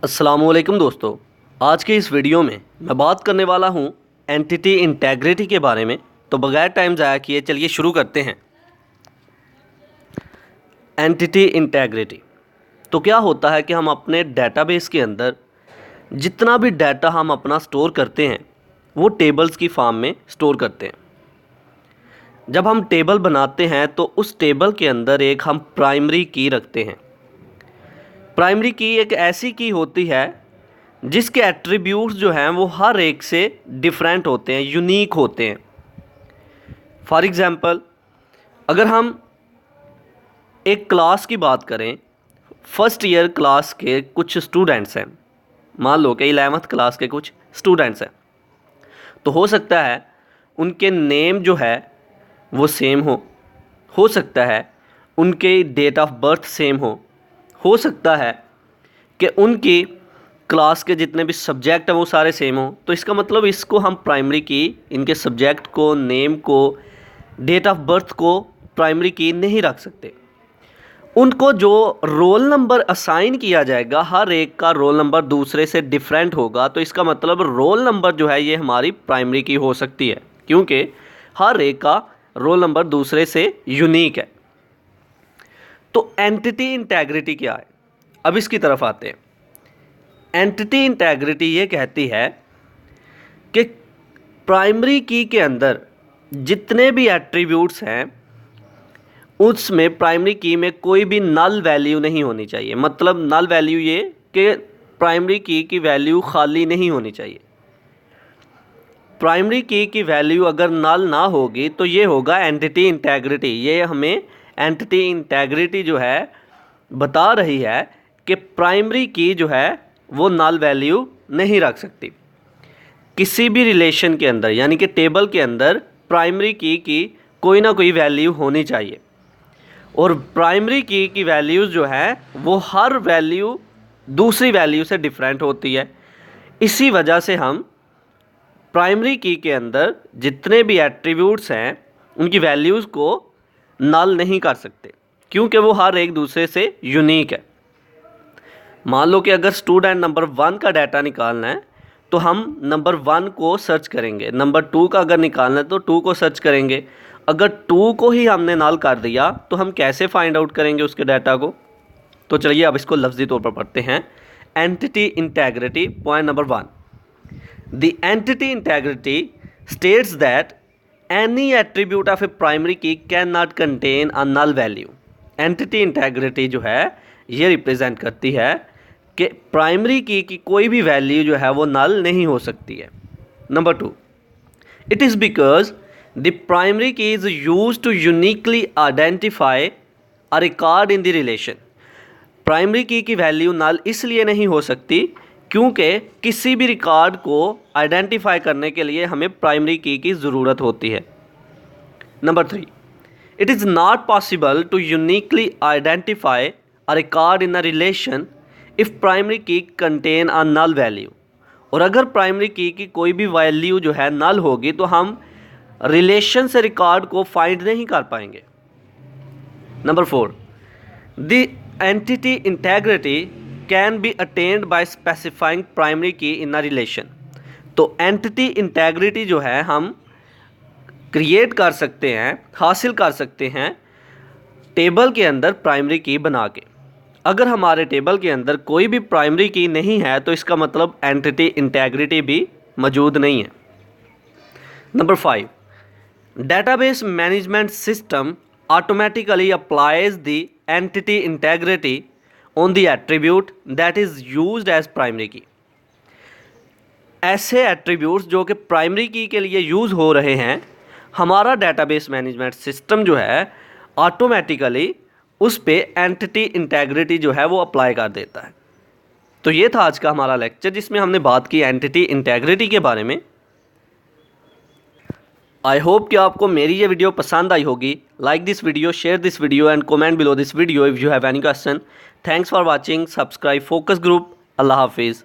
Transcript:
अस्सलामुअलैकुम दोस्तों, आज के इस वीडियो में मैं बात करने वाला हूं एंटिटी इंटेग्रिटी के बारे में। तो बगैर टाइम ज़ाया किए चलिए शुरू करते हैं। एंटिटी इंटेग्रिटी तो क्या होता है कि हम अपने डेटाबेस के अंदर जितना भी डाटा हम अपना स्टोर करते हैं वो टेबल्स की फॉर्म में स्टोर करते हैं। जब हम टेबल बनाते हैं तो उस टेबल के अंदर एक हम प्राइमरी की रखते हैं। प्राइमरी की एक ऐसी की होती है जिसके एट्रीब्यूट्स जो हैं वो हर एक से डिफरेंट होते हैं, यूनिक होते हैं। फॉर एग्ज़ाम्पल, अगर हम एक क्लास की बात करें, फर्स्ट ईयर क्लास के कुछ स्टूडेंट्स हैं, मान लो कि 11th क्लास के कुछ स्टूडेंट्स हैं, तो हो सकता है उनके नेम जो है वो सेम हो सकता है उनके डेट ऑफ बर्थ सेम हो सकता है कि उनकी क्लास के जितने भी सब्जेक्ट हैं वो सारे सेम हो। तो इसका मतलब इसको हम प्राइमरी की इनके सब्जेक्ट को, नेम को, डेट ऑफ बर्थ को प्राइमरी की नहीं रख सकते। उनको जो रोल नंबर असाइन किया जाएगा, हर एक का रोल नंबर दूसरे से डिफरेंट होगा। तो इसका मतलब रोल नंबर जो है ये हमारी प्राइमरी की हो सकती है, क्योंकि हर एक का रोल नंबर दूसरे से यूनिक है। तो एंटिटी इंटेग्रिटी क्या है, अब इसकी तरफ आते हैं। एंटिटी इंटेग्रिटी ये कहती है कि प्राइमरी की के अंदर जितने भी एट्रीब्यूट्स हैं उसमें प्राइमरी की में कोई भी नल वैल्यू नहीं होनी चाहिए। मतलब नल वैल्यू ये कि प्राइमरी की वैल्यू खाली नहीं होनी चाहिए। प्राइमरी की वैल्यू अगर नल ना होगी तो ये होगा एंटिटी इंटेग्रिटी। ये हमें एंटिटी इंटेग्रिटी जो है बता रही है कि प्राइमरी की जो है वो नल वैल्यू नहीं रख सकती। किसी भी रिलेशन के अंदर यानी कि टेबल के अंदर प्राइमरी की कोई ना कोई वैल्यू होनी चाहिए, और प्राइमरी की वैल्यूज़ जो है वो हर वैल्यू दूसरी वैल्यू से डिफरेंट होती है। इसी वजह से हम प्राइमरी की के अंदर जितने भी एट्रीब्यूट्स हैं उनकी वैल्यूज़ को नल नहीं कर सकते, क्योंकि वो हर एक दूसरे से यूनिक है। मान लो कि अगर स्टूडेंट नंबर 1 का डाटा निकालना है तो हम नंबर 1 को सर्च करेंगे, नंबर 2 का अगर निकालना है तो 2 को सर्च करेंगे। अगर 2 को ही हमने नल कर दिया तो हम कैसे फाइंड आउट करेंगे उसके डाटा को। तो चलिए अब इसको लफ्ज़ी तौर पर पढ़ते हैं। Entity integrity point number 1, the entity integrity states that any attribute of a primary key can not contain a null value. Entity integrity जो है ये रिप्रेजेंट करती है कि प्राइमरी की कोई भी वैल्यू जो है वो नल नहीं हो सकती है। Number 2, it is because the primary key is use to uniquely identify a record in the relation. Primary key value null इसलिए नहीं हो सकती क्योंकि किसी भी रिकॉर्ड को आइडेंटिफाई करने के लिए हमें प्राइमरी की ज़रूरत होती है। Number 3, it is not possible to uniquely identify a record in a relation if primary key contain a null value. और अगर प्राइमरी की कोई भी वैल्यू जो है नल होगी तो हम रिलेशन से रिकॉर्ड को फाइंड नहीं कर पाएंगे। Number 4, the entity integrity can be attend bye specifying primary की इन अ रिलेशन। तो एंटिटी इंटेग्रिटी जो है हम क्रिएट कर सकते हैं, हासिल कर सकते हैं टेबल के अंदर प्राइमरी की बना के। अगर हमारे टेबल के अंदर कोई भी प्राइमरी की नहीं है तो इसका मतलब एंटिटी इंटेग्रिटी भी मौजूद नहीं है। Number 5, database management system automatically applies the entity integrity on the attribute that is used as primary key. ऐसे एट्रीब्यूट्स जो कि प्राइमरी की के लिए यूज़ हो रहे हैं, हमारा डेटाबेस मैनेजमेंट सिस्टम जो है ऑटोमेटिकली उस पे एंटिटी इंटेग्रिटी जो है वो अप्लाई कर देता है। तो ये था आज का हमारा लेक्चर जिसमें हमने बात की एंटिटी इंटेग्रिटी के बारे में। आई होप कि आपको मेरी ये वीडियो पसंद आई होगी। Like this video, share this video and comment below this video if you have any question. Thanks for watching. Subscribe focus group. अल्लाह हाफिज़।